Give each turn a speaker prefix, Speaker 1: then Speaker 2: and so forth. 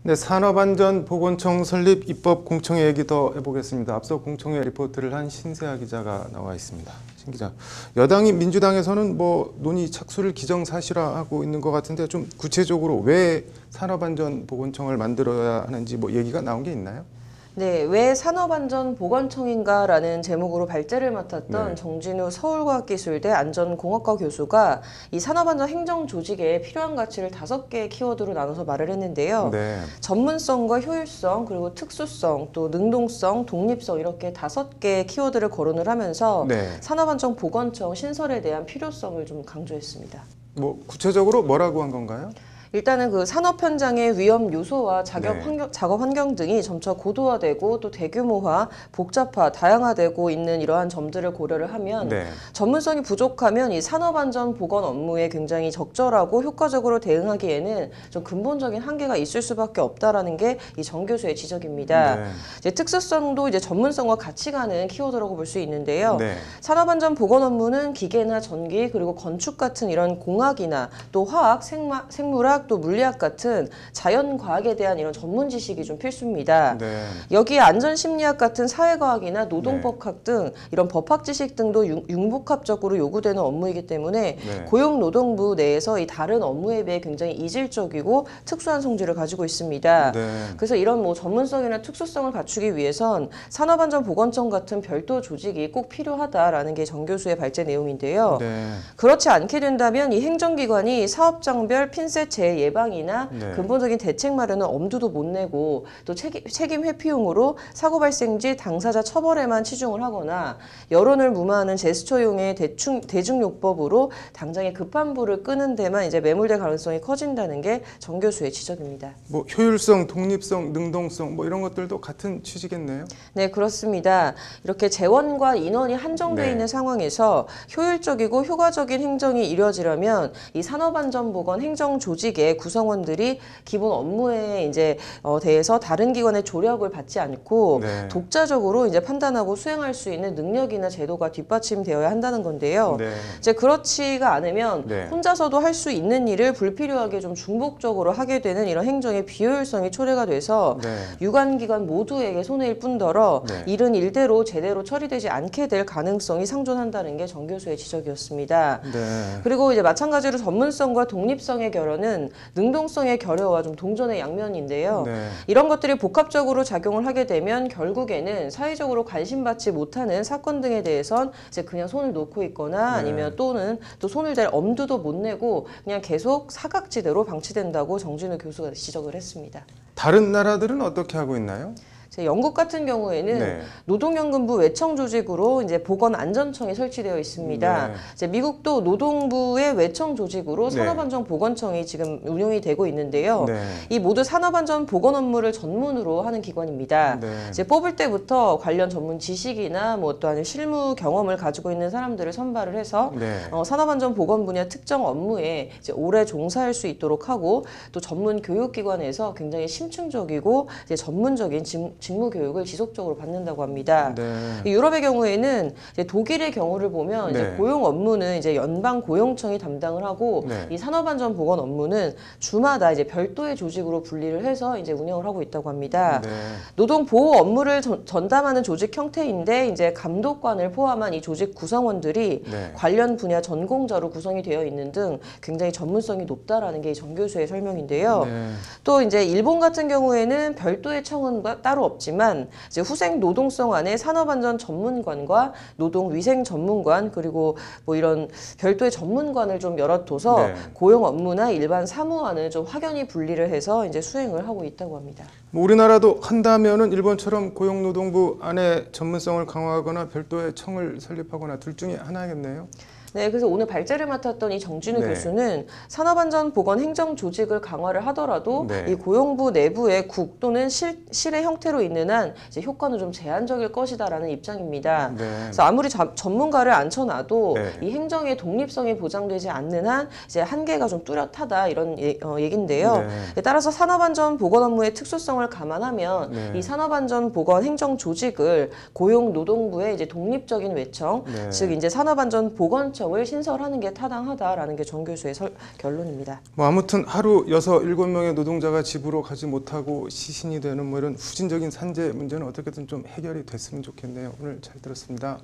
Speaker 1: 네, 산업안전보건청 설립 입법 공청회 얘기 더 해보겠습니다. 앞서 공청회 리포트를 한 신세아 기자가 나와 있습니다. 신 기자, 여당인 민주당에서는 뭐 논의 착수를 기정사실화하고 있는 것 같은데 좀 구체적으로 왜 산업안전보건청을 만들어야 하는지 뭐 얘기가 나온 게 있나요?
Speaker 2: 네, 왜 산업안전보건청인가라는 제목으로 발제를 맡았던 정진우 서울과학기술대 안전공학과 교수가 이 산업안전 행정 조직에 필요한 가치를 5개의 키워드로 나눠서 말을 했는데요. 전문성과 효율성, 그리고 특수성, 또 능동성, 독립성 이렇게 5개의 키워드를 거론을 하면서 산업안전보건청 신설에 대한 필요성을 좀 강조했습니다.
Speaker 1: 뭐 구체적으로 뭐라고 한 건가요?
Speaker 2: 일단은 그 산업 현장의 위험 요소와 작업 환경 등이 점차 고도화되고 또 대규모화, 복잡화, 다양화되고 있는 이러한 점들을 고려를 하면 전문성이 부족하면 이 산업안전 보건 업무에 굉장히 적절하고 효과적으로 대응하기에는 좀 근본적인 한계가 있을 수밖에 없다라는 게 이 정 교수의 지적입니다. 이제 특수성도 이제 전문성과 같이 가는 키워드라고 볼 수 있는데요. 산업안전 보건 업무는 기계나 전기 그리고 건축 같은 이런 공학이나 또 화학, 생물학 또 물리학 같은 자연과학에 대한 이런 전문 지식이 좀 필수입니다. 여기에 안전심리학 같은 사회과학이나 노동법학 등 이런 법학 지식 등도 융복합적으로 요구되는 업무이기 때문에 고용노동부 내에서 이 다른 업무에 비해 굉장히 이질적이고 특수한 성질을 가지고 있습니다. 그래서 이런 뭐 전문성이나 특수성을 갖추기 위해선 산업안전보건청 같은 별도 조직이 꼭 필요하다라는 게 정 교수의 발제 내용인데요. 그렇지 않게 된다면 이 행정기관이 사업장별 핀셋 예방이나 근본적인 대책 마련은 엄두도 못 내고 또 책임 회피용으로 사고 발생 시 당사자 처벌에만 치중을 하거나 여론을 무마하는 제스처용의 대중요법으로 당장의 급한 불을 끄는 데만 이제 매몰될 가능성이 커진다는 게 정 교수의 지적입니다.
Speaker 1: 뭐 효율성, 독립성, 능동성 뭐 이런 것들도 같은 취지겠네요.
Speaker 2: 네, 그렇습니다. 이렇게 재원과 인원이 한정되어 있는 상황에서 효율적이고 효과적인 행정이 이루어지려면 이 산업안전보건 행정 조직의 구성원들이 기본 업무에 이제 대해서 다른 기관의 조력을 받지 않고 독자적으로 이제 판단하고 수행할 수 있는 능력이나 제도가 뒷받침되어야 한다는 건데요. 이제 그렇지가 않으면 혼자서도 할 수 있는 일을 불필요하게 좀 중복적으로 하게 되는 이런 행정의 비효율성이 초래가 돼서 유관기관 모두에게 손해일 뿐더러 일은 일대로 제대로 처리되지 않게 될 가능성이 상존한다는 게 정 교수의 지적이었습니다. 그리고 이제 마찬가지로 전문성과 독립성의 결여는 능동성의 결여와 좀 동전의 양면인데요. 이런 것들이 복합적으로 작용을 하게 되면 결국에는 사회적으로 관심받지 못하는 사건 등에 대해선 이제 그냥 손을 놓고 있거나 아니면 또는 또 손을 댈 엄두도 못 내고 그냥 계속 사각지대로 방치된다고 정진우 교수가 지적을 했습니다.
Speaker 1: 다른 나라들은 어떻게 하고 있나요?
Speaker 2: 영국 같은 경우에는 노동연금부 외청 조직으로 이제 보건안전청이 설치되어 있습니다. 이제 미국도 노동부의 외청 조직으로 산업안전보건청이 지금 운영이 되고 있는데요. 이 모두 산업안전보건 업무를 전문으로 하는 기관입니다. 이제 뽑을 때부터 관련 전문 지식이나 뭐 또한 실무 경험을 가지고 있는 사람들을 선발을 해서 산업안전보건 분야 특정 업무에 이제 오래 종사할 수 있도록 하고 또 전문 교육기관에서 굉장히 심층적이고 이제 전문적인 직무 교육을 지속적으로 받는다고 합니다. 유럽의 경우에는 이제 독일의 경우를 보면 이제 고용 업무는 이제 연방 고용청이 담당을 하고 이 산업안전보건 업무는 주마다 이제 별도의 조직으로 분리를 해서 이제 운영을 하고 있다고 합니다. 노동 보호 업무를 전담하는 조직 형태인데 이제 감독관을 포함한 이 조직 구성원들이 관련 분야 전공자로 구성이 되어 있는 등 굉장히 전문성이 높다라는 게 정 교수의 설명인데요. 또 이제 일본 같은 경우에는 별도의 청은 따로 없지만 이제 후생 노동성 안에 산업안전 전문관과 노동위생 전문관 그리고 뭐 이런 별도의 전문관을 좀 열어둬서 고용 업무나 일반 사무와는 좀 확연히 분리를 해서 이제 수행을 하고 있다고 합니다.
Speaker 1: 뭐 우리나라도 한다면은 일본처럼 고용노동부 안에 전문성을 강화하거나 별도의 청을 설립하거나 둘 중에 하나겠네요.
Speaker 2: 네, 그래서 오늘 발제를 맡았던 이 정진우 교수는 산업안전보건 행정조직을 강화를 하더라도 이 고용부 내부의 국 또는 실의 형태로 있는 한 이제 효과는 좀 제한적일 것이다라는 입장입니다. 그래서 아무리 전문가를 앉혀놔도 이 행정의 독립성이 보장되지 않는 한 이제 한계가 좀 뚜렷하다 이런 얘긴데요. 따라서 산업안전보건 업무의 특수성을 감안하면 이 산업안전보건 행정조직을 고용노동부의 이제 독립적인 외청, 즉 이제 산업안전보건청 법원청을 신설하는 게 타당하다라는 게 정 교수의 결론입니다.
Speaker 1: 뭐 아무튼 하루 6, 7명의 노동자가 집으로 가지 못하고 시신이 되는 뭐 이런 후진적인 산재 문제는 어떻게든 좀 해결이 됐으면 좋겠네요. 오늘 잘 들었습니다.